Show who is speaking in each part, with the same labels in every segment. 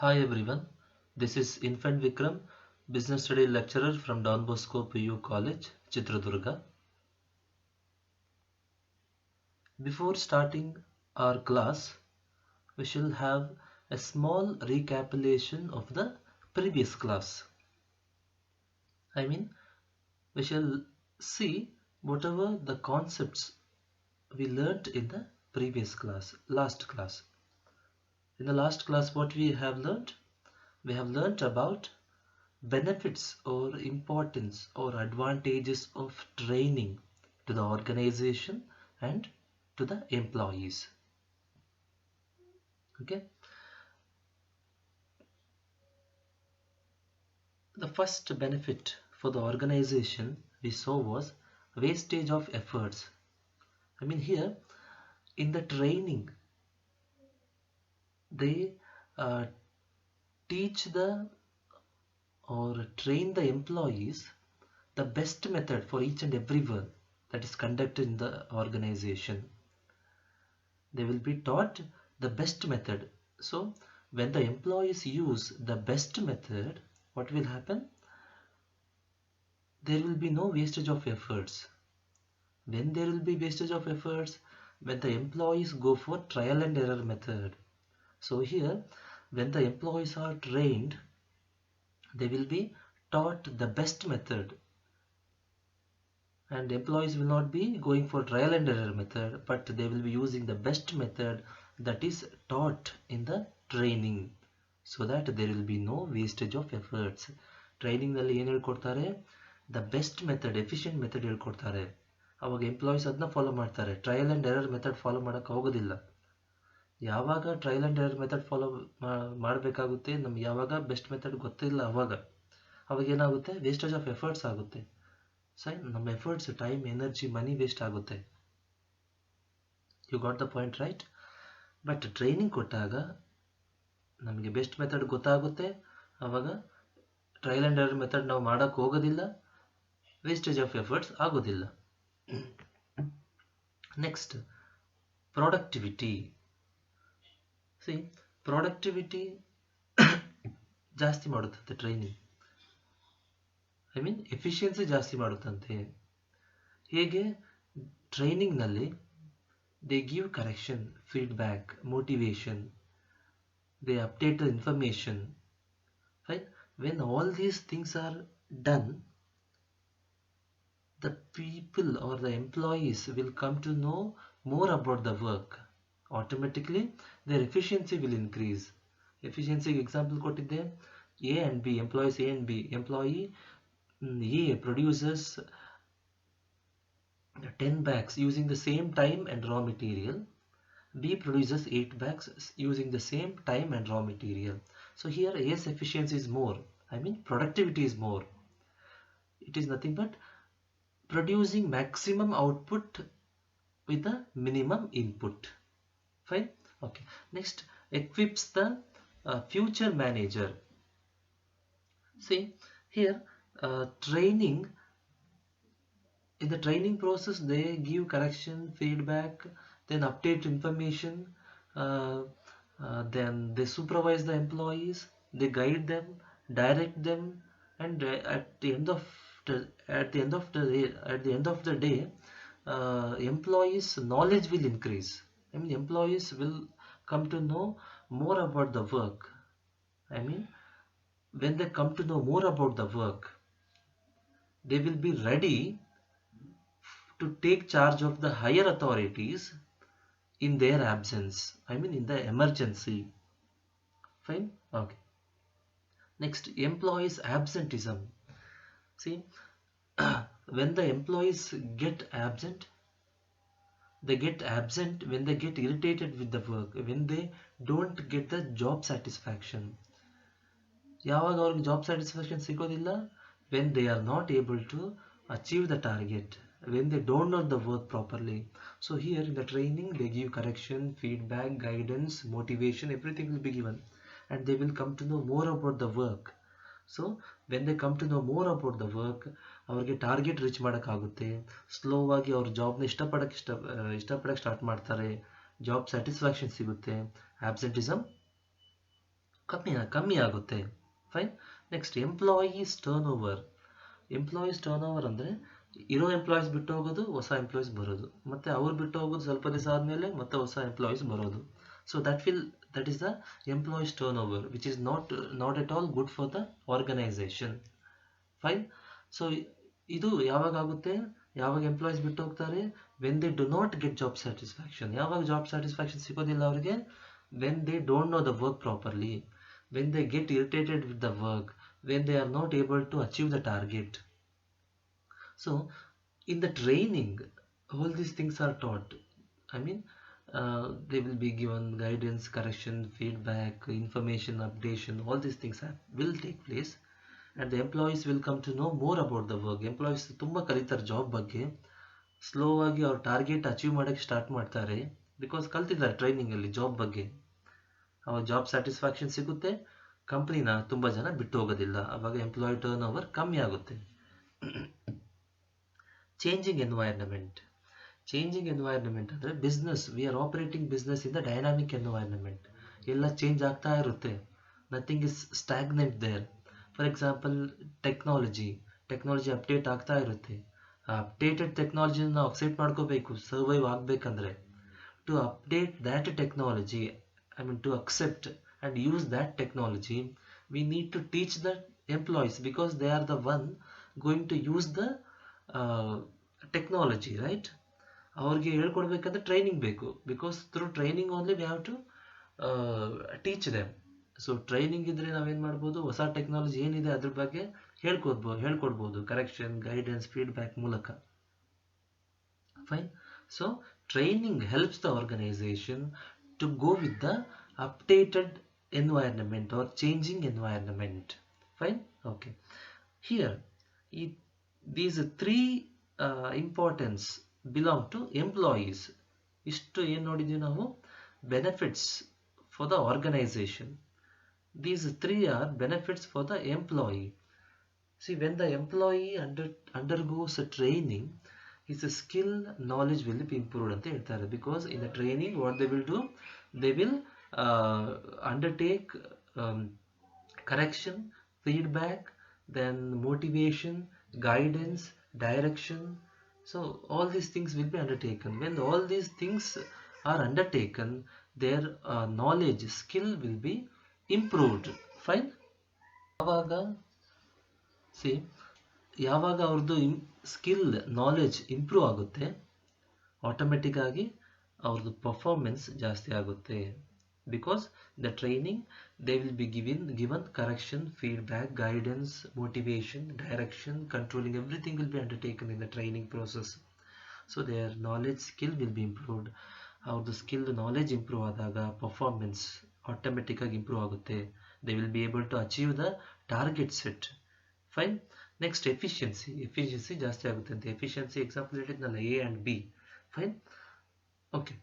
Speaker 1: Hi everyone, this is Infant Vikram, Business Study Lecturer from Don Bosco PU College, Chitradurga. Before starting our class, we shall have a small recapitulation of the previous class. We shall see whatever the concepts we learnt in the previous class, last class. In the last class, what we have learnt? We have learnt about benefits or importance or advantages of training to the organization and to the employees. Okay, the first benefit for the organization we saw was wastage of efforts. Here in the training they uh, teach the or train the employees the best method for each and every work that is conducted in the organization. They will be taught the best method. So when the employees use the best method, what will happen? There will be no wastage of efforts. When there will be wastage of efforts? When the employees go for trial and error method. So here, when the employees are trained, they will be taught the best method, and employees will not be going for trial and error method, but they will be using the best method that is taught in the training, so that there will be no wastage of efforts. Training ನಲ್ಲಿ ಏನು ಹೇಳ್ಕೊಡ್ತಾರೆ? The best method, efficient method ಹೇಳ್ಕೊಡ್ತಾರೆ. ಅವಾಗ employees ಅದನ್ನ follow ಮಾಡ್ತಾರೆ. Trial and error method follow ಮಾಡೋಕೆ ಹೋಗೋದಿಲ್ಲ. ಯಾವಾಗ trial and error method follow ಮಾಡಬೇಕಾಗುತ್ತೆ, ನಮ್ಗೆ ಯಾವಾಗ ಬೆಸ್ಟ್ ಮೆಥಡ್ ಗೊತ್ತಿಲ್ಲ ಅವಾಗ ಏನಾಗುತ್ತೆ? ವೇಸ್ಟೇಜ್ ಆಫ್ ಎಫರ್ಟ್ಸ್ ಆಗುತ್ತೆ. ನಮ್ಮ efforts, time, energy, money waste ಆಗುತ್ತೆ. You got the point, right? But training ಕೊಟ್ಟಾಗ ನಮಗೆ ಬೆಸ್ಟ್ ಮೆಥಡ್ ಗೊತ್ತಾಗುತ್ತೆ. ಆವಾಗ ಟ್ರಯಲ್ ಆ್ಯಂಡ್ ಎರರ್ ಮೆಥಡ್ ನಾವು ಮಾಡೋಕ್ಕೆ ಹೋಗೋದಿಲ್ಲ, ವೇಸ್ಟೇಜ್ ಆಫ್ ಎಫರ್ಟ್ಸ್ ಆಗೋದಿಲ್ಲ. Next, productivity. ಪ್ರೊಡಕ್ಟಿವಿಟಿ ಜಾಸ್ತಿ ಮಾಡುತ್ತಂತೆ ಟ್ರೈನಿಂಗ್. ಎಫಿಷಿಯನ್ಸಿ ಜಾಸ್ತಿ ಮಾಡುತ್ತಂತೆ. ಹೇಗೆ? ಟ್ರೈನಿಂಗ್ನಲ್ಲಿ they give correction, feedback, motivation, they update the information, right? When all these things are done, the people or the employees will come to know more about the work. Automatically their efficiency will increase. Efficiency example ಕೊಟ್ಟಿದ್ದೆ. A and B, employees A and B. Employee A produces 10 bags using the same time and raw material. B produces 8 bags using the same time and raw material. So here A's efficiency is more. Productivity is more. It is nothing but producing maximum output with a minimum input. Fine? Okay. Next, equips the future manager. See, here training. In the training process, they give correction, feedback, then update information, then they supervise the employees, they guide them, direct them, and at the end of the day, employees' knowledge will increase. Employees will come to know more about the work. When they come to know more about the work, they will be ready to take charge of the higher authorities in their absence. In the emergency. Fine? Okay. Next, employees absenteeism. See, when the employees get absent when they get irritated with the work, when they don't get the job satisfaction. ಯಾವಾಗ ಅವ್ರಿಗೆ job satisfaction ಸಿಗೋದಿಲ್ಲ? when they are not able to achieve the target, when they don't know the work properly. So here in the training, they give correction, feedback, guidance, motivation, everything will be given, and they will come to know more about the work. So when they come to know more about the work, ಅವ್ರಿಗೆ target reach ಮಾಡೋಕ್ಕಾಗುತ್ತೆ. Slow ಆಗಿ ಅವ್ರ ಜಾಬ್ನ ಇಷ್ಟಪಡಕ್ಕೆ start ಮಾಡ್ತಾರೆ. Job satisfaction ಸಿಗುತ್ತೆ. ಆಬ್ಸೆಂಟಿಸಮ್ ಕಮ್ಮಿ ಆಗುತ್ತೆ. Fine. Next employees turn over. Employees turn over ಅಂದರೆ ಇರೋ ಎಂಪ್ಲಾಯೀಸ್ ಬಿಟ್ಟು ಹೋಗೋದು, ಹೊಸ ಎಂಪ್ಲಾಯೀಸ್ ಬರೋದು, ಮತ್ತೆ ಅವ್ರು ಬಿಟ್ಟು ಹೋಗೋದು ಸ್ವಲ್ಪ ದಿವಸ ಆದಮೇಲೆ ಮತ್ತೆ ಹೊಸ ಎಂಪ್ಲಾಯೀಸ್ ಬರೋದು. So that is the employees turn over which is not at all good for the organisation. Fine. So ಇದು ಯಾವಾಗ ಆಗುತ್ತೆ, ಯಾವಾಗ ಎಂಪ್ಲಾಯೀಸ್ ಬಿಟ್ಟು ಹೋಗ್ತಾರೆ, when they do not get job satisfaction. ಯಾವಾಗ ಜಾಬ್ ಸ್ಯಾಟಿಸ್ಫ್ಯಾಕ್ಷನ್ ಸಿಗೋದಿಲ್ಲ ಅವರಿಗೆ, when they don't know the work properly, when they get irritated with the work, when they are not able to achieve the target. So in the training all these things are taught. I mean they will be given guidance, correction, feedback, information, updation. All these things will take place and the employees will come to know more about the work. Employees ತುಂಬಾ ಕಲಿತಾರೆ job ಬಗ್ಗೆ, slow ಆಗಿ ಅವ್ರ target achieve ಮಾಡೋಕ್ಕೆ start ಮಾಡ್ತಾರೆ, because ಕಲ್ತಿದ್ದಾರೆ training ಅಲ್ಲಿ job ಬಗ್ಗೆ. ಅವಾಗ ಜಾಬ್ ಸ್ಯಾಟಿಸ್ಫ್ಯಾಕ್ಷನ್ ಸಿಗುತ್ತೆ, ಕಂಪ್ನಿನ ತುಂಬ ಜನ ಬಿಟ್ಟು ಹೋಗೋದಿಲ್ಲ, ಅವಾಗ ಎಂಪ್ಲಾಯ್ ಟರ್ನ್ ಓವರ್ ಕಮ್ಮಿ ಆಗುತ್ತೆ. Changing environment. ಚೇಂಜಿಂಗ್ ಎನ್ವೈರ್ನಮೆಂಟ್ ಅಂದರೆ business, we are operating business in the dynamic environment. ಎಲ್ಲ ಚೇಂಜ್ ಆಗ್ತಾ ಇರುತ್ತೆ, nothing is stagnant there. For example technology update ಆಗ್ತಾ ಇರುತ್ತೆ. ಆ ಅಪ್ಡೇಟೆಡ್ ಟೆಕ್ನಾಲಜಿನ ನಾವು ಅಕ್ಸೆಪ್ಟ್ ಮಾಡ್ಕೋಬೇಕು ಸರ್ವೈವ್ ಆಗಬೇಕಂದ್ರೆ. To update that technology, I mean to accept and use that technology, we need to teach the employees because they are the one going to use the technology, right? ಅವ್ರಿಗೆ ಹೇಳ್ಕೊಡ್ಬೇಕಂದ್ರೆ training ಬೇಕು, because through training only we have to teach them. So training ಇದ್ರೆ ನಾವೇನು ಮಾಡ್ಬೋದು, ಹೊಸ technology ಏನಿದೆ ಅದ್ರ ಬಗ್ಗೆ ಹೇಳ್ಕೊಡ್ಬೋದು ಕರೆಕ್ಷನ್, ಗೈಡೆನ್ಸ್, ಫೀಡ್ಬ್ಯಾಕ್ ಮೂಲಕ. Fine. So training helps the organisation to go with the updated environment or changing environment. Fine. Okay. Here these three importance belong to employees. Ishtu ಏನು ನೋಡಿದ್ವಿ ನಾವು, benefits for the organization. These three are benefits for the employee. See, when the employee undergoes a training, his skill, knowledge will be improved ಅಂತ ಹೇಳ್ತಾರೆ. Because in the training what they will do, they will undertake correction, feedback, then motivation, guidance, direction. So all these things will be undertaken. When all these things are undertaken, their knowledge, skill will be improved. Fine. ಯಾವಾಗ ಅವ್ರದ್ದು skill, knowledge improve ಆಗುತ್ತೆ, automatic ಆಗಿ ಅವ್ರದ್ದು performance ಜಾಸ್ತಿ ಆಗುತ್ತೆ. Because the training they will be given correction, feedback, guidance, motivation, direction, controlling, everything will be undertaken in the training process. So their knowledge, skill will be improved. ಅವ್ರದ್ದು skill, knowledge improve ಆದಾಗ performance automatic ಆಗಿ improve ಆಗುತ್ತೆ. They will be able to achieve the target set. Fine. Next efficiency ಜಾಸ್ತಿ ಆಗುತ್ತೆ ಅಂತ. Efficiency example ಹೇಳಿದ್ನಲ್ಲ, A and B. Fine. Okay.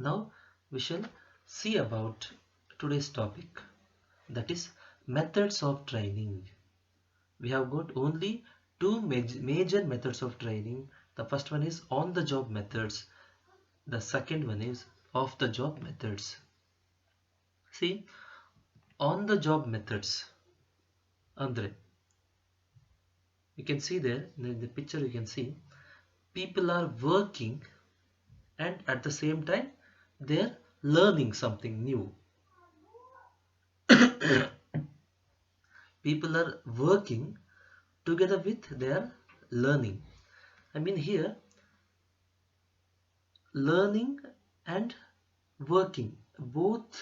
Speaker 1: Now we shall see about today's topic, that is methods of training. We have got only two major methods of training. The first one is on the job methods. The second one is off the job methods. See, on the job methods andre, you can see there in the picture, you can see people are working and at the same time they are learning something new. People are working together with their learning. I mean here learning and working, both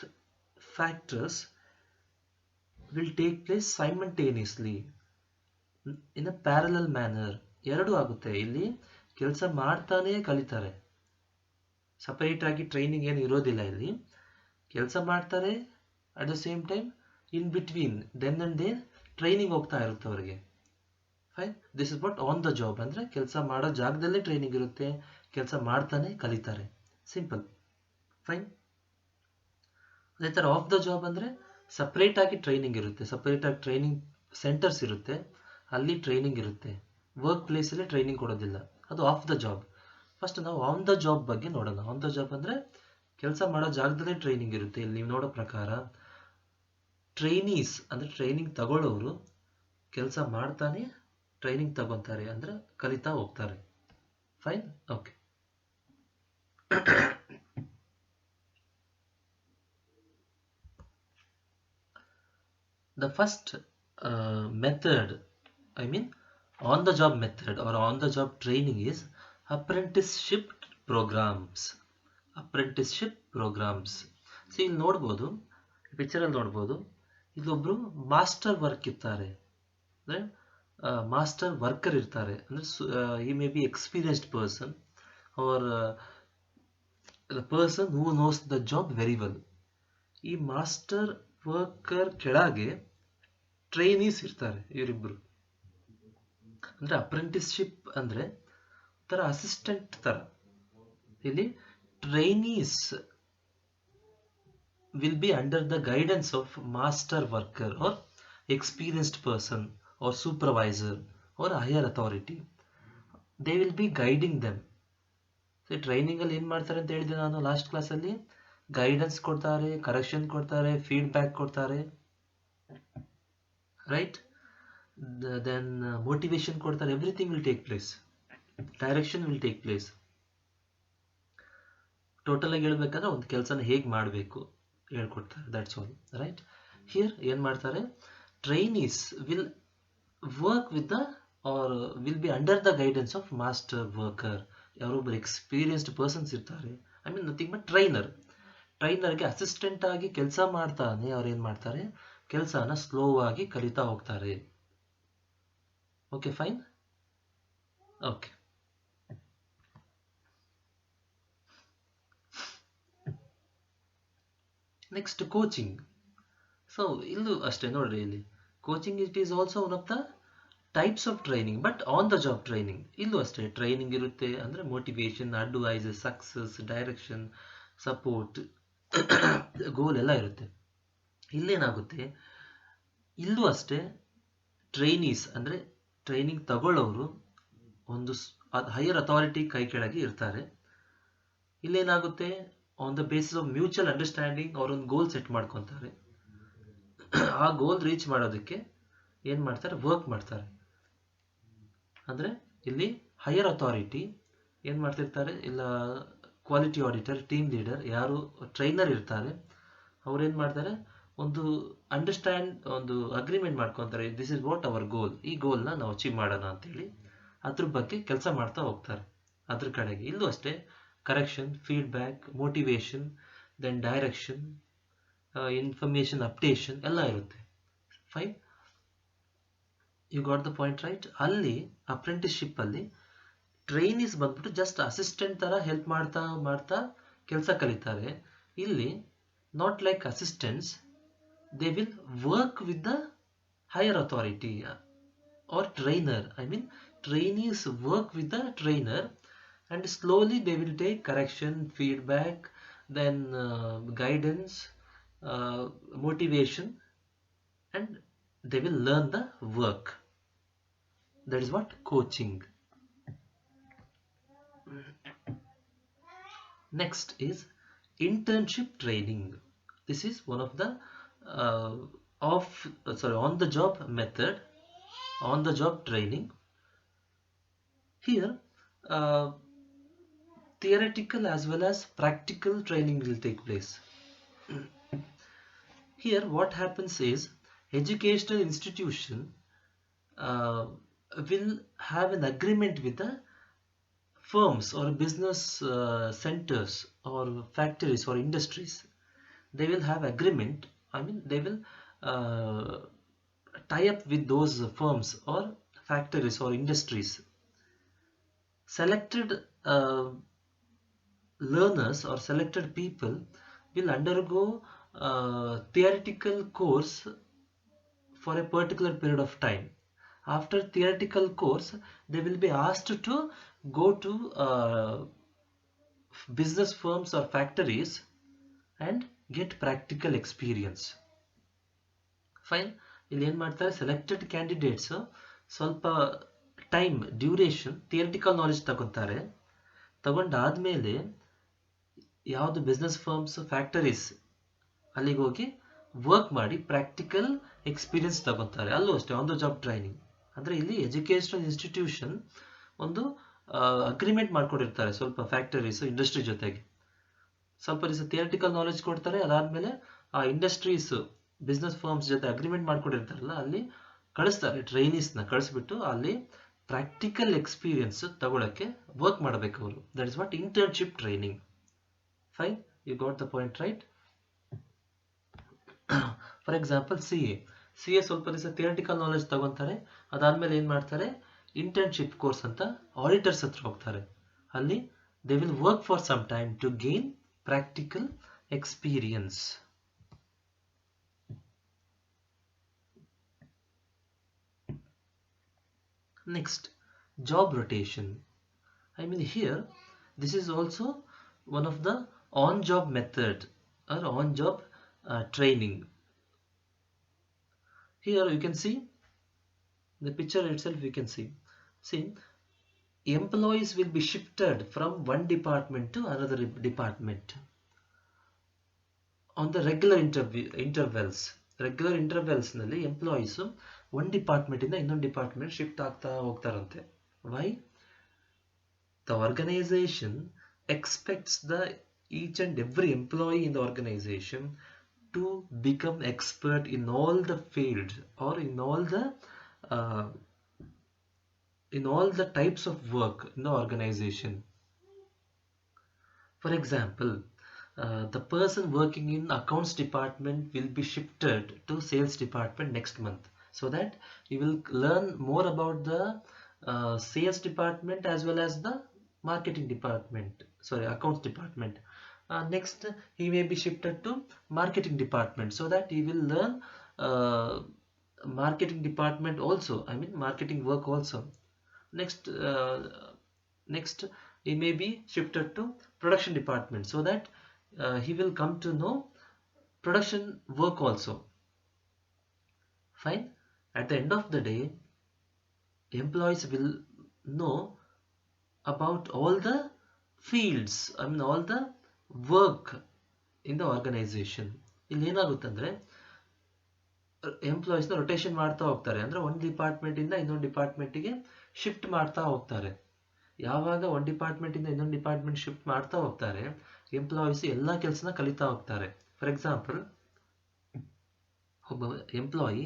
Speaker 1: factors will take place simultaneously in a parallel manner. ಎರಡು ಆಗುತ್ತೆ. ಇಲ್ಲಿ ಕೆಲಸ ಮಾಡ್ತಾನೆ ಕಲಿತಾರೆ, separate ಆಗಿ training ಏನು ಇರೋದಿಲ್ಲ. ಇಲ್ಲಿ ಕೆಲಸ ಮಾಡ್ತಾರೆ, at the same time in between then and there training ಹೋಗ್ತಾ ಇರುತ್ತೆ ಅವರಿಗೆ. Fine. This is what on the job ಅಂದರೆ ಕೆಲಸ ಮಾಡೋ ಜಾಗದಲ್ಲೇ ಟ್ರೈನಿಂಗ್ ಇರುತ್ತೆ, ಕೆಲಸ ಮಾಡ್ತಾನೆ ಕಲಿತಾರೆ. ಸಿಂಪಲ್. ಫೈನ್. ಅದೇ ಥರ ಆಫ್ ದ ಜಾಬ್ ಅಂದರೆ ಸಪ್ರೇಟ್ ಆಗಿ ಟ್ರೈನಿಂಗ್ ಇರುತ್ತೆ, ಸಪ್ರೇಟ್ ಆಗಿ ಟ್ರೈನಿಂಗ್ ಸೆಂಟರ್ಸ್ ಇರುತ್ತೆ, ಅಲ್ಲಿ ಟ್ರೈನಿಂಗ್ ಇರುತ್ತೆ, ವರ್ಕ್ ಪ್ಲೇಸಲ್ಲಿ ಟ್ರೈನಿಂಗ್ ಕೊಡೋದಿಲ್ಲ. ಅದು ಆಫ್ ದ ಜಾಬ್. ಫಸ್ಟ್ ನಾವು ಆನ್ ದ ಜಾಬ್ ಬಗ್ಗೆ ನೋಡೋಣ. ಆನ್ ದ ಜಾಬ್ ಅಂದರೆ ಕೆಲಸ ಮಾಡೋ ಜಾಗದಲ್ಲೇ ಟ್ರೈನಿಂಗ್ ಇರುತ್ತೆ. ಇಲ್ಲಿ ನೀವು ನೋಡೋ ಪ್ರಕಾರ ಟ್ರೈನೀಸ್ ಅಂದರೆ ಟ್ರೈನಿಂಗ್ ತಗೊಳ್ಳೋರು ಕೆಲಸ ಮಾಡ್ತಾನೆ ಟ್ರೈನಿಂಗ್ ತಗೊತಾರೆ, ಅಂದರೆ ಕಲಿತಾ ಹೋಗ್ತಾರೆ. Fine, okay. The first method, I mean on the job method or on the job training is apprenticeship programs. Apprenticeship programs. See, ಇಲ್ಲಿ ನೋಡ್ಬೋದು, ಪಿಕ್ಚರಲ್ಲಿ ನೋಡ್ಬೋದು, ಇಲ್ಲೊಬ್ರು ಮಾಸ್ಟರ್ ವರ್ಕ್ ಇರ್ತಾರೆ, ಅಂದರೆ ಮಾಸ್ಟರ್ ವರ್ಕರ್ ಇರ್ತಾರೆ. ಅಂದರೆ ಈ may be experienced person are the person who knows the job very well. ಈ ಮಾಸ್ಟರ್ ವರ್ಕರ್ ಕೆಳಗೆ ಟ್ರೈನೀಸ್ ಇರ್ತಾರೆ, ಇವರಿಬ್ಬರು. ಅಂದರೆ ಅಪ್ರೆಂಟಿಸ್ಶಿಪ್ ಅಂದರೆ ಥರ ಅಸಿಸ್ಟೆಂಟ್ ಥರ. ಇಲ್ಲಿ trainees will be under the guidance of master worker or experienced person or supervisor or higher authority. They will be guiding them. So training ಅಲ್ಲಿ ಏನು ಮಾಡ್ತಾರೆ ಅಂತ ಹೇಳಿದೆ ನಾನು ಲಾಸ್ಟ್ ಕ್ಲಾಸಲ್ಲಿ, ಗೈಡೆನ್ಸ್ ಕೊಡ್ತಾರೆ, ಕರೆಕ್ಷನ್ ಕೊಡ್ತಾರೆ, ಫೀಡ್ಬ್ಯಾಕ್ ಕೊಡ್ತಾರೆ, ರೈಟ್. ದೆನ್ ಮೋಟಿವೇಶನ್ ಕೊಡ್ತಾರೆ. Everything will take place, direction will take place. Total ಆಗಿ ಹೇಳ್ಬೇಕಂದ್ರೆ ಒಂದು ಕೆಲಸನ ಹೇಗೆ ಮಾಡಬೇಕು ಹೇಳ್ಕೊಡ್ತಾರೆ. That's all, right. ಹಿಯರ್ ಏನು ಮಾಡ್ತಾರೆ, trainees will work with the or will be under the guidance of master worker. ಯಾರೊಬ್ಬರು ಎಕ್ಸ್ಪೀರಿಯನ್ಸ್ಡ್ ಪರ್ಸನ್ಸ್ ಇರ್ತಾರೆ, I mean nothing but trainer. ಟ್ರೈನರ್ಗೆ ಅಸಿಸ್ಟೆಂಟ್ ಆಗಿ ಕೆಲಸ ಮಾಡ್ತಾನೆ ಅವ್ರು ಏನು ಮಾಡ್ತಾರೆ, ಕೆಲಸನ ಸ್ಲೋ ಆಗಿ ಕಲಿತಾ ಹೋಗ್ತಾರೆ. Okay, fine, okay. Next coaching. So ಇಲ್ಲೂ ಅಷ್ಟೇ ನೋಡ್ರಿ, ಇಲ್ಲಿ coaching it is also one of the types of training, but on the job training. ಇಲ್ಲೂ ಅಷ್ಟೇ ಟ್ರೈನಿಂಗ್ ಇರುತ್ತೆ, ಅಂದರೆ motivation, advice, success, direction, support, goal ಎಲ್ಲ ಇರುತ್ತೆ. ಇಲ್ಲೇನಾಗುತ್ತೆ, ಇಲ್ಲೂ ಅಷ್ಟೇ ಟ್ರೈನೀಸ್ ಅಂದರೆ ಟ್ರೈನಿಂಗ್ ತಗೊಳ್ಳೋರು ಒಂದು ಹೈಯರ್ ಅಥಾರಿಟಿ ಕೈ ಕೆಳಗೆ ಇರ್ತಾರೆ. ಇಲ್ಲೇನಾಗುತ್ತೆ, on the basis of mutual understanding ಅವರೊಂದು ಗೋಲ್ ಸೆಟ್ ಮಾಡ್ಕೊತಾರೆ. ಆ ಗೋಲ್ ರೀಚ್ ಮಾಡೋದಕ್ಕೆ ಏನು ಮಾಡ್ತಾರೆ, ವರ್ಕ್ ಮಾಡ್ತಾರೆ. ಅಂದರೆ ಇಲ್ಲಿ ಹೈಯರ್ ಅಥಾರಿಟಿ ಏನು ಮಾಡ್ತಿರ್ತಾರೆ, ಇಲ್ಲ ಕ್ವಾಲಿಟಿ ಆಡಿಟರ್, ಟೀಮ್ ಲೀಡರ್, ಯಾರು ಟ್ರೈನರ್ ಇರ್ತಾರೆ, ಅವ್ರೇನು ಮಾಡ್ತಾರೆ, ಒಂದು ಒಂದು ಅಗ್ರಿಮೆಂಟ್ ಮಾಡ್ಕೊತಾರೆ. This is what our goal, ಈ ಗೋಲ್ನ ನಾವು ಅಚೀವ್ ಮಾಡೋಣ ಅಂತೇಳಿ ಅದ್ರ ಬಗ್ಗೆ ಕೆಲಸ ಮಾಡ್ತಾ ಹೋಗ್ತಾರೆ ಅದ್ರ ಕಡೆಗೆ. ಇಲ್ಲೂ ಅಷ್ಟೇ correction, feedback, motivation, then direction, information updation ಎಲ್ಲ ಇರುತ್ತೆ. Fine, you got the point, right. ಅಲ್ಲಿ ಅಪ್ರೆಂಟಿಸ್ಶಿಪ್ ಅಲ್ಲಿ ಟ್ರೈನೀಸ್ ಬಂದ್ಬಿಟ್ಟು ಜಸ್ಟ್ ಅಸಿಸ್ಟೆಂಟ್ ತರ ಹೆಲ್ಪ್ ಮಾಡ್ತಾ ಮಾಡ್ತಾ ಕೆಲಸ ಕಲಿತಾರೆ. ಇಲ್ಲಿ not like assistants, they will work with the higher authority or trainer. I mean trainees work with the trainer and slowly they will take correction, feedback, then guidance, motivation, and they will learn the work. That is what coaching. Next is internship training. This is one of the on the job method, on the job training. Here theoretical as well as practical training will take place. Here what happens is educational institution will have an agreement with the firms or business centers or factories or industries. They will have agreement, I mean they will tie up with those firms or factories or industries. Selected learners or selected people will undergo theoretical course for a particular period of time. After theoretical course, they will be asked to go to business firms or factories and get practical experience. Fine. ಇಲ್ಲಿ ಏನು ಮಾಡ್ತಾರೆ, selected candidates ಸ್ವಲ್ಪ time duration theoretical knowledge ತಗೊತಾರೆ. ತಗೊಂಡಾದ್ಮೇಲೆ ಯಾವುದು business firms factories ಅಲ್ಲಿಗೆ ಹೋಗಿ work ಮಾಡಿ practical experience ತಗೊತಾರೆ. ಅಲ್ಲೂ ಅಷ್ಟೇ ಆನ್ ದ ಜಾಬ್ ಟ್ರೈನಿಂಗ್. ಅಂದರೆ ಇಲ್ಲಿ ಎಜುಕೇಷನಲ್ ಇನ್ಸ್ಟಿಟ್ಯೂಷನ್ ಒಂದು ಅಗ್ರಿಮೆಂಟ್ ಮಾಡ್ಕೊಂಡಿರ್ತಾರೆ ಸ್ವಲ್ಪ ಫ್ಯಾಕ್ಟರೀಸ್ ಇಂಡಸ್ಟ್ರಿ ಜೊತೆಗೆ. ಸ್ವಲ್ಪ ದಿವಸ ಥಿಯರಿಟಿಕಲ್ ನಾಲೆಜ್ ಕೊಡ್ತಾರೆ, ಅದಾದಮೇಲೆ ಆ ಇಂಡಸ್ಟ್ರೀಸ್ ಬಿಸ್ನೆಸ್ ಫರ್ಮ್ಸ್ ಜೊತೆ ಅಗ್ರಿಮೆಂಟ್ ಮಾಡ್ಕೊಂಡಿರ್ತಾರಲ್ಲ ಅಲ್ಲಿ ಕಳಿಸ್ತಾರೆ, ಟ್ರೈನೀಸ್ನ ಕಳಿಸ್ಬಿಟ್ಟು ಅಲ್ಲಿ ಪ್ರಾಕ್ಟಿಕಲ್ ಎಕ್ಸ್ಪೀರಿಯನ್ಸ್ ತಗೊಳಕ್ಕೆ ವರ್ಕ್ ಮಾಡಬೇಕು ಅವರು. That is what internship training. Fine, you got the point right. For example C A ಸ್ವಲ್ಪ ದಿವಸ ಥಿಯರಿಟಿಕಲ್ ನಾಲೆಜ್ ತಗೊಂತಾರೆ, ಅದಾದ್ಮೇಲೆ ಏನು ಮಾಡ್ತಾರೆ, ಇಂಟರ್ನ್ಶಿಪ್ ಕೋರ್ಸ್ ಅಂತ ಆಡಿಟರ್ಸ್ ಹತ್ರ ಹೋಗ್ತಾರೆ. ಅಲ್ಲಿ they will work for some time to gain practical experience. Next, job rotation. I mean here, this is also one of the on-job method or on-job training. Here you can see the picture itself. You can see employees will be shifted from one department to another department on the regular intervals. Regular ಇಂಟರ್ವೆಲ್ಸ್ನಲ್ಲಿ employees ಒಂದು ಡಿಪಾರ್ಟ್ಮೆಂಟಿಂದ ಇನ್ನೊಂದು department shift ಆಗ್ತಾ ಹೋಗ್ತಾರಂತೆ. Why? The organisation expects the each and every employee in the organisation to become expert in all the field or in all the types of work in the organisation. For example, the person working in accounts department will be shifted to sales department next month, so that he will learn more about the sales department as well as the marketing department, accounts department. Next he may be shifted to marketing department, so that he will learn marketing department also, I mean marketing work also. Next he may be shifted to production department, so that he will come to know production work also. Fine. At the end of the day, employees will know about all the fields, I mean all the work in the organization. ಇಲ್ಲಿ ಏನಾಗುತ್ತಂದ್ರೆ ಎಂಪ್ಲಾಯೀಸ್ನ rotation ಮಾಡ್ತಾ ಹೋಗ್ತಾರೆ. ಅಂದರೆ ಒಂದು ಡಿಪಾರ್ಟ್ಮೆಂಟಿಂದ ಇನ್ನೊಂದು ಡಿಪಾರ್ಟ್ಮೆಂಟಿಗೆ shift ಮಾಡ್ತಾ ಹೋಗ್ತಾರೆ. ಯಾವಾಗ ಒಂದು ಡಿಪಾರ್ಟ್ಮೆಂಟಿಂದ ಇನ್ನೊಂದು ಡಿಪಾರ್ಟ್ಮೆಂಟ್ ಶಿಫ್ಟ್ ಮಾಡ್ತಾ ಹೋಗ್ತಾರೆ, ಎಂಪ್ಲಾಯೀಸ್ ಎಲ್ಲ ಕೆಲಸನ ಕಲಿತಾ ಹೋಗ್ತಾರೆ. ಫಾರ್ ಎಕ್ಸಾಂಪಲ್, ಒಬ್ಬ ಎಂಪ್ಲಾಯಿ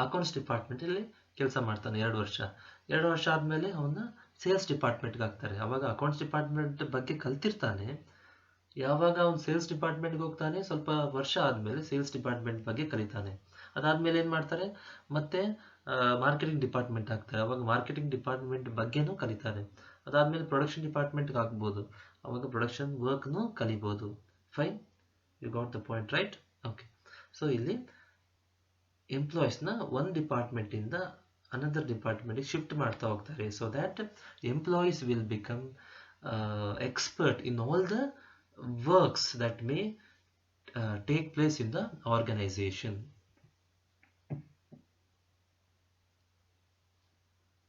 Speaker 1: ಅಕೌಂಟ್ಸ್ ಡಿಪಾರ್ಟ್ಮೆಂಟಲ್ಲಿ ಕೆಲಸ ಮಾಡ್ತಾನೆ 2 ವರ್ಷ. 2 ವರ್ಷ ಆದಮೇಲೆ ಅವನ್ನ ಸೇಲ್ಸ್ ಡಿಪಾರ್ಟ್ಮೆಂಟ್ಗೆ ಹಾಕ್ತಾರೆ. ಅವಾಗ ಅಕೌಂಟ್ಸ್ ಡಿಪಾರ್ಟ್ಮೆಂಟ್ ಬಗ್ಗೆ ಕಲ್ತಿರ್ತಾನೆ. ಯಾವಾಗ ಅವ್ನು ಸೇಲ್ಸ್ ಡಿಪಾರ್ಟ್ಮೆಂಟ್ಗೆ ಹೋಗ್ತಾನೆ, ಸ್ವಲ್ಪ ವರ್ಷ ಆದಮೇಲೆ ಸೇಲ್ಸ್ ಡಿಪಾರ್ಟ್ಮೆಂಟ್ ಬಗ್ಗೆ ಕಲಿತಾನೆ. ಅದಾದಮೇಲೆ ಏನು ಮಾಡ್ತಾರೆ, ಮತ್ತೆ ಮಾರ್ಕೆಟಿಂಗ್ ಡಿಪಾರ್ಟ್ಮೆಂಟ್ ಹಾಕ್ತಾರೆ. ಅವಾಗ ಮಾರ್ಕೆಟಿಂಗ್ ಡಿಪಾರ್ಟ್ಮೆಂಟ್ ಬಗ್ಗೆನೂ ಕಲಿತಾನೆ. ಅದಾದಮೇಲೆ ಪ್ರೊಡಕ್ಷನ್ ಡಿಪಾರ್ಟ್ಮೆಂಟ್ಗೆ ಹಾಕ್ಬೋದು, ಅವಾಗ ಪ್ರೊಡಕ್ಷನ್ ವರ್ಕ್ನು ಕಲಿಬೋದು. Fine, you got the point right. Okay, so ಇಲ್ಲಿ ಎಂಪ್ಲಾಯೀಸ್ನ ಒಂದು ಡಿಪಾರ್ಟ್ಮೆಂಟಿಂದ ಅನದರ್ ಡಿಪಾರ್ಟ್ಮೆಂಟಿಗೆ ಶಿಫ್ಟ್ ಮಾಡ್ತಾ ಹೋಗ್ತಾರೆ, so that employees will become expert in all the works that may take place in the organisation.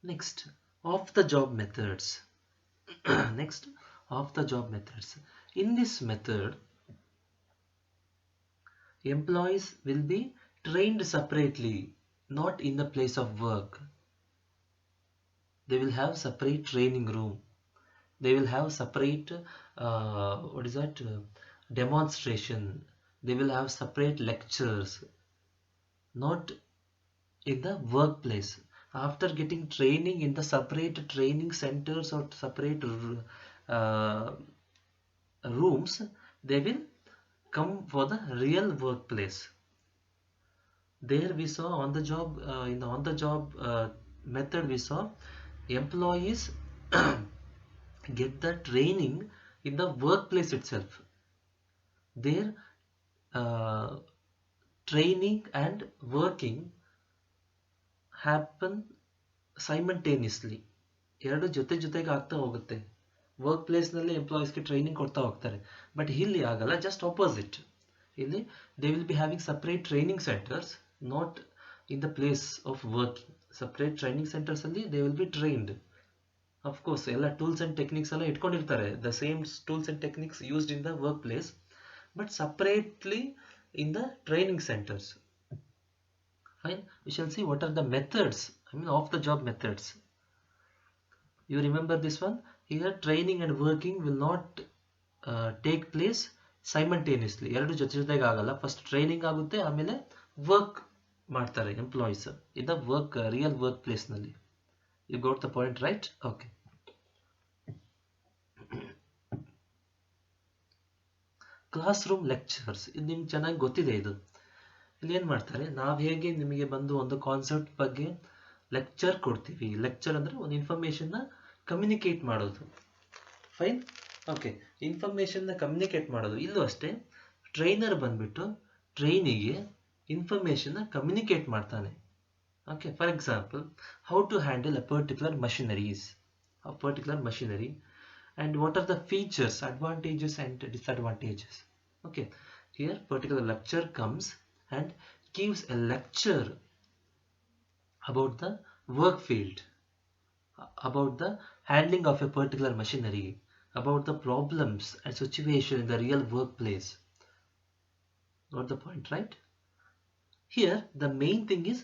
Speaker 1: Next, off-the-job methods. Next, off-the-job methods. In this method, employees will be trained separately, not in the place of work. They will have separate training room. They will have separate, demonstration. They will have separate lectures, not in the workplace. After getting training in the separate training centers or separate rooms, they will come for the real workplace. There we saw on the job, in the on the job method, we saw employees get the training in the workplace itself. Their training and working happen simultaneously. ಎರಡು ಜೊತೆಗೆ ಆಗ್ತಾ ಹೋಗುತ್ತೆ. Work ಪ್ಲೇಸ್ನಲ್ಲಿ ಎಂಪ್ಲಾಯೀಸ್ಗೆ training ಕೊಡ್ತಾ ಹೋಗ್ತಾರೆ. But ಇಲ್ಲಿ ಆಗಲ್ಲ, just opposite. ಇಲ್ಲಿ they will be having separate training centres, not in the place of working. Separate training centres ಅಲ್ಲಿ they will be trained. Of course, ಎಲ್ಲ tools and techniques ಎಲ್ಲ ಇಟ್ಕೊಂಡಿರ್ತಾರೆ, the same tools and techniques used in the workplace, but separately in the training centers. Fine. We shall see what are the methods, I mean off the job methods. You remember this one? Here training and working will not take place simultaneously. ಎರಡು ಜೊತೆ ಜೊತೆಗೆ ಆಗಲ್ಲ. First training ಆಗುತ್ತೆ, ಆಮೇಲೆ work ಮಾಡ್ತಾರೆ employees in the work real work place ನಲ್ಲಿ. You got the point, right? Okay. Class room lectures, ಇದು ನಿಮ್ಗೆ ಚೆನ್ನಾಗಿ ಗೊತ್ತಿದೆ. ಇದು ಇಲ್ಲಿ ಏನು ಮಾಡ್ತಾರೆ, ನಾವು ಹೇಗೆ ನಿಮಗೆ ಬಂದು ಒಂದು ಕಾನ್ಸೆಪ್ಟ್ ಬಗ್ಗೆ ಲೆಕ್ಚರ್ ಕೊಡ್ತೀವಿ. ಲೆಕ್ಚರ್ ಅಂದರೆ ಒಂದು ಇನ್ಫಾರ್ಮೇಷನ್ನ ಕಮ್ಯುನಿಕೇಟ್ ಮಾಡೋದು. ಫೈನ್. ಓಕೆ, ಇನ್ಫಾರ್ಮೇಷನ್ನ ಕಮ್ಯುನಿಕೇಟ್ ಮಾಡೋದು. ಇಲ್ಲೂ ಅಷ್ಟೇ, ಟ್ರೈನರ್ ಬಂದ್ಬಿಟ್ಟು ಟ್ರೈನಿಗೆ ಇನ್ಫಾರ್ಮೇಷನ್ನ ಕಮ್ಯುನಿಕೇಟ್ ಮಾಡ್ತಾನೆ. Okay, for example, how to handle a particular machinery, and what are the features, advantages and disadvantages. Okay, here particular lecturer comes and gives a lecture about the work field, about the handling of a particular machinery, about the problems and situation in the real workplace. Got the point, right? Here the main thing is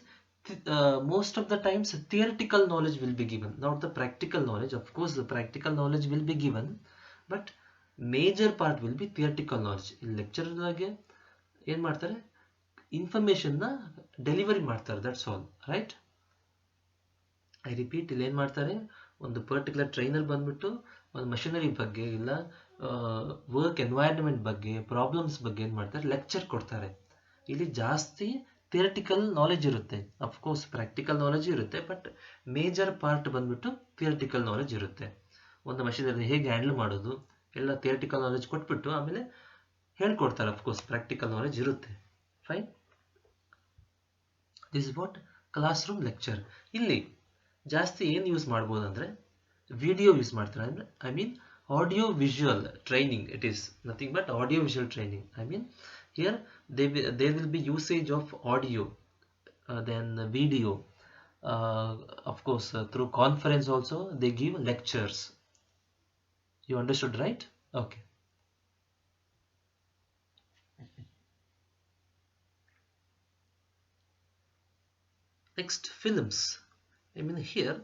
Speaker 1: most of the times theoretical knowledge will be given, not the practical knowledge. Of course the practical knowledge will be given, but major part will be theoretical knowledge. Lecture ದಾಗೆ ಏನು ಮಾಡ್ತಾರೆ, ಇನ್ಫಾರ್ಮೇಷನ್ನ delivery ಮಾಡ್ತಾರೆ, that's all. Right, I repeat, ಇಲ್ಲಿ ಏನು ಮಾಡ್ತಾರೆ, ಒಂದು particular trainer ಬಂದ್ಬಿಟ್ಟು ಒಂದು ಮಷಿನರಿ ಬಗ್ಗೆ ಇಲ್ಲ ವರ್ಕ್ ಎನ್ವೈರನ್ಮೆಂಟ್ ಬಗ್ಗೆ ಪ್ರಾಬ್ಲಮ್ಸ್ ಬಗ್ಗೆ ಏನು ಮಾಡ್ತಾರೆ, ಲೆಕ್ಚರ್ ಕೊಡ್ತಾರೆ. ಇಲ್ಲಿ ಜಾಸ್ತಿ ಥಿಯರಿಟಿಕಲ್ ನಾಲೆಜ್ ಇರುತ್ತೆ. ಅಫ್ಕೋರ್ಸ್ ಪ್ರಾಕ್ಟಿಕಲ್ ನಾಲೆಜ್ ಇರುತ್ತೆ, ಬಟ್ ಮೇಜರ್ ಪಾರ್ಟ್ ಬಂದ್ಬಿಟ್ಟು ಥಿಯರಿಟಿಕಲ್ ನಾಲೆಜ್ ಇರುತ್ತೆ. ಒಂದು ಮಷಿನರಿ ಹೇಗೆ ಹ್ಯಾಂಡಲ್ ಮಾಡೋದು ಎಲ್ಲ ಥಿಯರಿಟಿಕಲ್ ನಾಲೆಜ್ ಕೊಟ್ಬಿಟ್ಟು ಆಮೇಲೆ ಹೇಳ್ಕೊಡ್ತಾರೆ. ಅಫ್ಕೋರ್ಸ್ ಪ್ರಾಕ್ಟಿಕಲ್ ನಾಲೆಜ್ ಇರುತ್ತೆ. Fine, this is what class room lecture. ಇಲ್ಲಿ ಜಾಸ್ತಿ ಏನು ಯೂಸ್ ಮಾಡ್ಬೋದು ಅಂದರೆ ವಿಡಿಯೋ ಯೂಸ್ ಮಾಡ್ತಾರೆ. ಅಂದರೆ I mean audio visual training. It is nothing but audio visual training. I mean here there will be usage of audio, then video, of course through conference also they give lectures. You understood, right? Okay. Next, films. I mean here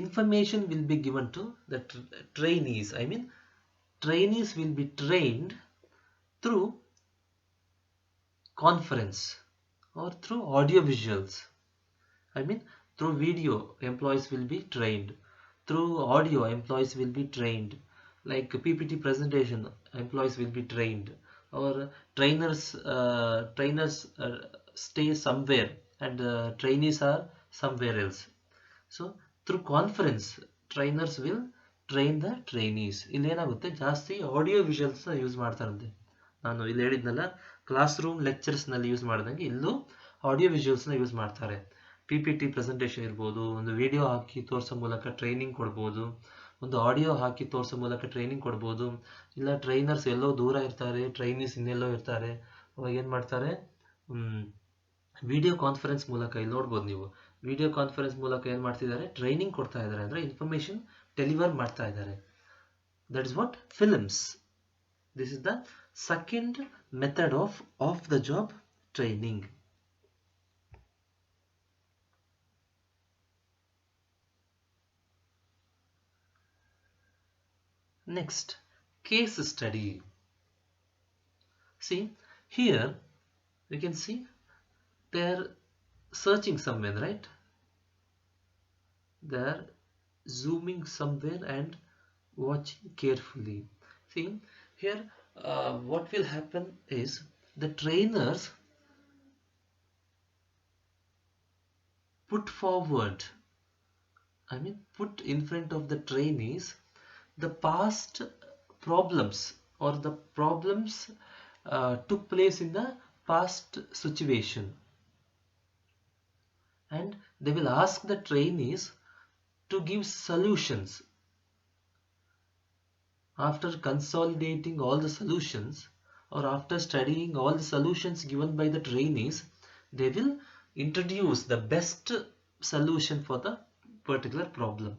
Speaker 1: information will be given to the trainees. I mean trainees will be trained through conference or through audio visuals. I mean through video employees will be trained, through audio employees will be trained, like PPT presentation employees will be trained, or trainers stay somewhere and trainees are somewhere else. So through conference trainers will train the trainees. ಇಲ್ಲಿ ಏನಾಗುತ್ತೆ, ಜಾಸ್ತಿ audio visuals use ಮಾಡ್ತಾರಂತೆ. ನಾನು ಇಲ್ಲಿ ಹೇಳಿದ್ನಲ್ಲ, class room ಲೆಕ್ಚರ್ಸ್ನಲ್ಲಿ use ಮಾಡಿದಂಗೆ ಇಲ್ಲೂ audio ವಿಜುವಲ್ಸ್ನ use ಮಾಡ್ತಾರೆ. PPT presentation ಇರ್ಬೋದು, ಒಂದು ವಿಡಿಯೋ ಹಾಕಿ ತೋರಿಸೋ ಮೂಲಕ ಟ್ರೈನಿಂಗ್ ಕೊಡ್ಬೋದು, ಒಂದು ಆಡಿಯೋ ಹಾಕಿ ತೋರಿಸೋ ಮೂಲಕ ಟ್ರೈನಿಂಗ್ ಕೊಡ್ಬೋದು. ಇಲ್ಲ ಟ್ರೈನರ್ಸ್ ಎಲ್ಲೋ ದೂರ ಇರ್ತಾರೆ, ಟ್ರೈನೀಸ್ ಇನ್ನೆಲ್ಲೋ ಇರ್ತಾರೆ, ಅವಾಗ ಏನು ಮಾಡ್ತಾರೆ, ವಿಡಿಯೋ ಕಾನ್ಫರೆನ್ಸ್ ಮೂಲಕ, ಇಲ್ಲಿ ನೋಡ್ಬೋದು ನೀವು, ವಿಡಿಯೋ ಕಾನ್ಫರೆನ್ಸ್ ಮೂಲಕ ಏನು ಮಾಡ್ತಿದ್ದಾರೆ, ಟ್ರೈನಿಂಗ್ ಕೊಡ್ತಾ ಇದ್ದಾರೆ, ಅಂದರೆ ಇನ್ಫಾರ್ಮೇಷನ್ ಡೆಲಿವರ್ ಮಾಡ್ತಾ ಇದ್ದಾರೆ. That is what films. This is the second method of the job training. Next, case study. See, here you can see they are searching somewhere, right? They are zooming somewhere and watching carefully. See, here what will happen is the trainers put forward, I mean put in front of the trainees the past problems, or the problems took place in the past situation, and they will ask the trainees to give solutions. After consolidating all the solutions, or after studying all the solutions given by the trainees, they will introduce the best solution for the particular problem.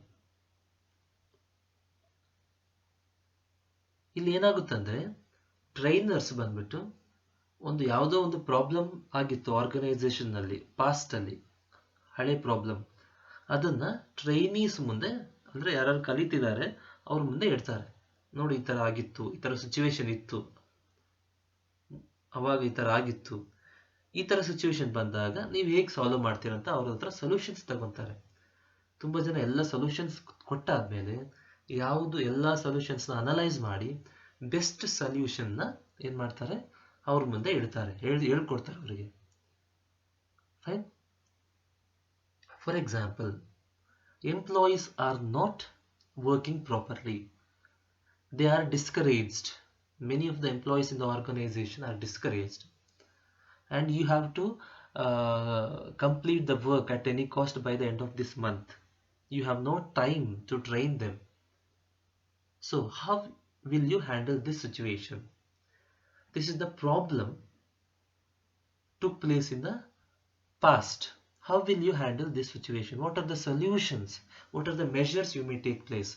Speaker 1: ಇಲ್ಲಿ ಏನಾಗುತ್ತಂದ್ರೆ trainers ಬಂದ್ಬಿಟ್ಟು ಒಂದು ಯಾವುದೋ ಒಂದು problem ಆಗಿತ್ತು organisation ನಲ್ಲಿ past ಅಲ್ಲಿ, ಹಳೆ problem, ಅದನ್ನ ಟ್ರೈನೀಸ್ ಮುಂದೆ, ಅಂದ್ರೆ ಯಾರು ಕಲಿತಿದ್ದಾರೆ ಅವ್ರ ಮುಂದೆ ಇಡ್ತಾರೆ. ನೋಡಿ ಈ ತರ ಆಗಿತ್ತು, ಈ ತರ ಸಿಚುವೇಶನ್ ಇತ್ತು, ಅವಾಗ ಈ ತರ ಆಗಿತ್ತು, ಈ ತರ ಸಿಚುವೇಶನ್ ಬಂದಾಗ ನೀವು ಹೇಗೆ ಸಾಲ್ವ್ ಮಾಡ್ತೀರಂತ ಅವ್ರ ಹತ್ರ ಸೊಲ್ಯೂಷನ್ಸ್ ತಗೊಂತಾರೆ. ತುಂಬಾ ಜನ ಎಲ್ಲ ಸೊಲ್ಯೂಷನ್ಸ್ ಕೊಟ್ಟಾದ್ಮೇಲೆ ಯಾವುದು ಎಲ್ಲ ಸೊಲ್ಯೂಷನ್ಸ್ನ ಅನಲೈಸ್ ಮಾಡಿ ಬೆಸ್ಟ್ ಸೊಲ್ಯೂಷನ್ನ ಏನ್ ಮಾಡ್ತಾರೆ, ಅವ್ರ ಮುಂದೆ ಇಡ್ತಾರೆ, ಹೇಳ್ಕೊಡ್ತಾರೆ ಅವರಿಗೆ. Fine. For example, employees R not working properly. They are discouraged. Many of the employees in the organization are discouraged. And you have to complete the work at any cost by the end of this month. You have no time to train them. So how will you handle this situation? This is the problem took place in the past. How will you handle this situation? What are the solutions? What are the measures you may take place?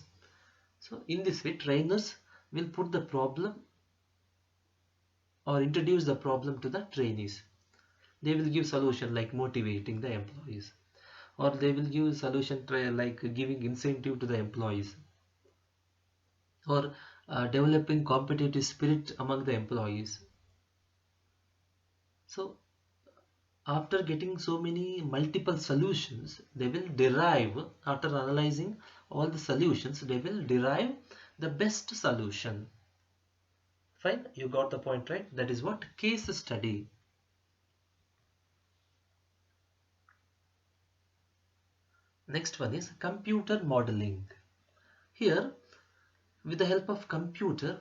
Speaker 1: So in this way, trainers will put the problem or introduce the problem to the trainees. They will give solution like motivating the employees, or they will give solution like giving incentive to the employees, or developing competitive spirit among the employees. So after getting so many multiple solutions, they will derive, after analyzing all the solutions, they will derive the best solution. Fine, you got the point, right? That is what case study. Next one is computer modeling. Here, with the help of computer,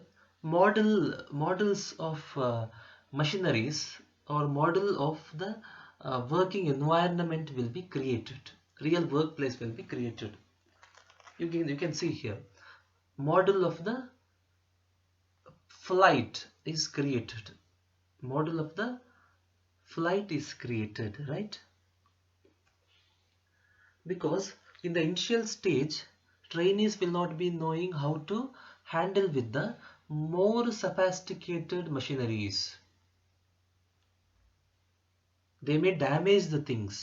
Speaker 1: models of machineries or model of the working environment will be created. Real workplace will be created. You can see here, model of the flight is created. Model of the flight is created, right? Because in the initial stage, trainees will not be knowing how to handle with the more sophisticated machineries. They may damage the things.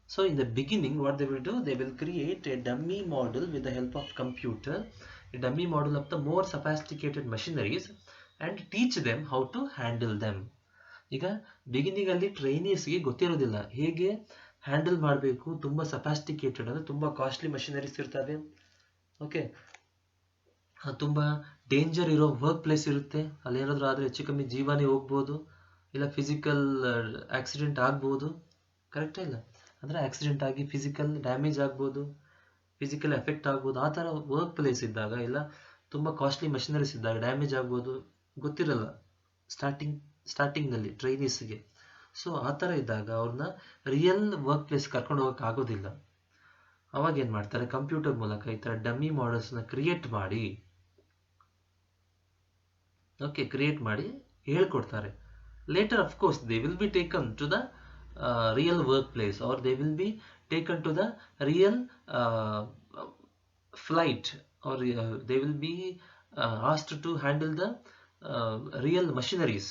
Speaker 1: So in the beginning, what they will do, they will create a dummy model with the help of computer, a dummy model of the more sophisticated machineries, and teach them how to handle them. ಈಗ beginning ಅಲ್ಲಿ ಟ್ರೈನೀಸ್ಗೆ ಗೊತ್ತಿರೋದಿಲ್ಲ ಹೇಗೆ handle ಮಾಡಬೇಕು. ತುಂಬಾ ಸಫಾಸ್ಟಿಕೇಟೆಡ್ ಅಂದ್ರೆ ತುಂಬಾ costly machineries ಇರ್ತವೆ. Okay, ತುಂಬಾ ಡೇಂಜರ್ ಇರೋ ವರ್ಕ್ ಪ್ಲೇಸ್ ಇರುತ್ತೆ. ಅಲ್ಲಿ ಏನಾದರೂ ಆದರೆ ಹೆಚ್ಚು ಕಮ್ಮಿ ಜೀವನೇ ಹೋಗ್ಬೋದು, ಇಲ್ಲ ಫಿಸಿಕಲ್ ಆಕ್ಸಿಡೆಂಟ್ ಆಗ್ಬೋದು. ಕರೆಕ್ಟಾ ಇಲ್ಲ? ಅಂದರೆ ಆಕ್ಸಿಡೆಂಟ್ ಆಗಿ ಫಿಸಿಕಲ್ ಡ್ಯಾಮೇಜ್ ಆಗ್ಬೋದು, ಫಿಸಿಕಲ್ ಎಫೆಕ್ಟ್ ಆಗ್ಬೋದು. ಆ ಥರ ವರ್ಕ್ ಪ್ಲೇಸ್ ಇದ್ದಾಗ, ಇಲ್ಲ ತುಂಬ ಕಾಸ್ಟ್ಲಿ ಮಷಿನರೀಸ್ ಇದ್ದಾಗ ಡ್ಯಾಮೇಜ್ ಆಗ್ಬೋದು, ಗೊತ್ತಿರಲ್ಲ ಸ್ಟಾರ್ಟಿಂಗ್ನಲ್ಲಿ ಟ್ರೈನೀಸ್ಗೆ. ಸೊ ಆ ಥರ ಇದ್ದಾಗ ಅವ್ರನ್ನ ರಿಯಲ್ ವರ್ಕ್ ಪ್ಲೇಸ್ ಕರ್ಕೊಂಡು ಹೋಗೋಕೆ ಆಗೋದಿಲ್ಲ. ಅವಾಗ ಏನು ಮಾಡ್ತಾರೆ, ಕಂಪ್ಯೂಟರ್ ಮೂಲಕ ಈ ಥರ ಡಮ್ಮಿ ಮಾಡೆಲ್ಸ್ನ ಕ್ರಿಯೇಟ್ ಮಾಡಿ ಹೇಳ್ಕೊಡ್ತಾರೆ. Later, of course, they will be taken to the real workplace, or they will be taken to the real flight, or they will be asked to handle the real machineries.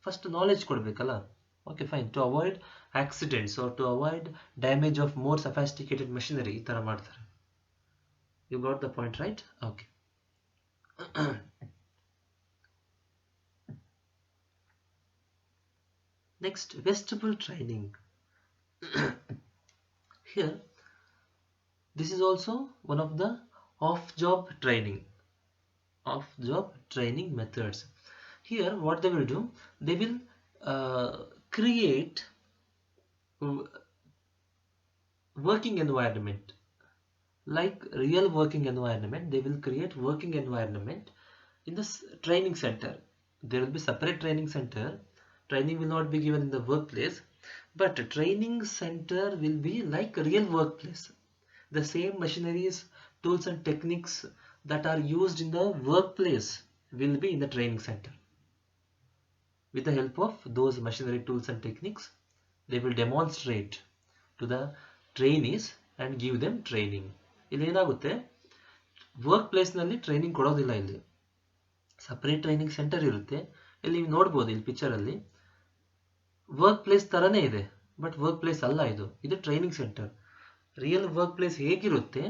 Speaker 1: First knowledge ಕೊಡಬೇಕಲ್ಲ. Okay, fine. To avoid accidents or to avoid damage of more sophisticated machinery, ಈ ಥರ ಮಾಡ್ತಾರೆ. You got the point, right? Okay. Next, vestibular training. Here, this is also one of the off-job training methods. Here, what they will do, they will create working environment, like real working environment. They will create working environment in this training center. There will be separate training center. Training will not be given in the workplace, but training center will be like a real workplace. The same machineries, tools and techniques that are used in the workplace will be in the training center. With the help of those machinery, tools and techniques, they will demonstrate to the trainees and give them training. ಇಲ್ಲಿ ಏನಾಗುತ್ತೆ, work ಪ್ಲೇಸ್ನಲ್ಲಿ training ಕೊಡೋದಿಲ್ಲ. ಇಲ್ಲಿ separate training centre ಇರುತ್ತೆ. ಇಲ್ಲಿ ನೀವು ನೋಡ್ಬೋದು, ಇಲ್ಲಿ ಪಿಕ್ಚರಲ್ಲಿ work place ಥರನೇ ಇದೆ, ಬಟ್ ವರ್ಕ್ ಪ್ಲೇಸ್ ಅಲ್ಲ ಇದು training centre. Real work place ಹೇಗಿರುತ್ತೆ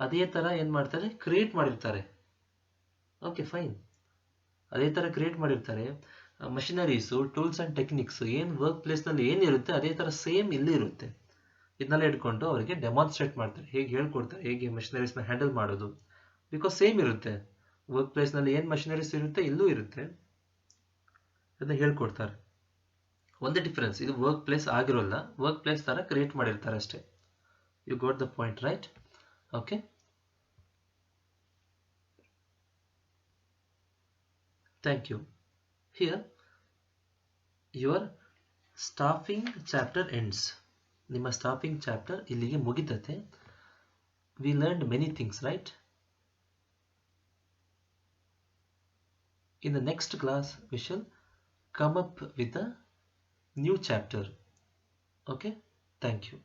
Speaker 1: ಅದೇ ಥರ ಏನು ಮಾಡ್ತಾರೆ, ಕ್ರಿಯೇಟ್ ಮಾಡಿರ್ತಾರೆ. ಓಕೆ ಫೈನ್, ಅದೇ ಥರ ಕ್ರಿಯೇಟ್ ಮಾಡಿರ್ತಾರೆ. ಮಷಿನರೀಸು, ಟೂಲ್ಸ್ ಆ್ಯಂಡ್ ಟೆಕ್ನಿಕ್ಸ್ ಏನು ವರ್ಕ್ ಪ್ಲೇಸ್ನಲ್ಲಿ ಏನಿರುತ್ತೆ ಅದೇ ಥರ ಸೇಮ್ ಇಲ್ಲಿ ಇರುತ್ತೆ. ಇದನ್ನೆಲ್ಲ ಇಟ್ಕೊಂಡು ಅವರಿಗೆ ಡೆಮಾನ್ಸ್ಟ್ರೇಟ್ ಮಾಡ್ತಾರೆ, ಹೇಗೆ ಹೇಳ್ಕೊಡ್ತಾರೆ, ಹೇಗೆ ಮಷಿನರೀಸ್ನ ಹ್ಯಾಂಡಲ್ ಮಾಡೋದು. ಬಿಕಾಸ್ ಸೇಮ್ ಇರುತ್ತೆ, ವರ್ಕ್ ಪ್ಲೇಸ್ನಲ್ಲಿ ಏನು ಮಷಿನರೀಸ್ ಇರುತ್ತೆ ಇಲ್ಲೂ ಇರುತ್ತೆ, ಅದನ್ನ ಹೇಳ್ಕೊಡ್ತಾರೆ. ಒಂದೇ ಡಿಫರೆನ್ಸ್, ಇದು ವರ್ಕ್ ಪ್ಲೇಸ್ ಆಗಿರೋಲ್ಲ, ವರ್ಕ್ ಪ್ಲೇಸ್ ಥರ ಕ್ರಿಯೇಟ್ ಮಾಡಿರ್ತಾರೆ ಅಷ್ಟೇ. You got the point, right? Okay, thank you. Here your staffing chapter ends. ನಿಮ್ಮ ಸ್ಟಾಫಿಂಗ್ ಚಾಪ್ಟರ್ ಇಲ್ಲಿಗೆ ಮುಗಿತತೆ. We learned many things, right? In the next class we shall come up with a new chapter. Okay, thank you.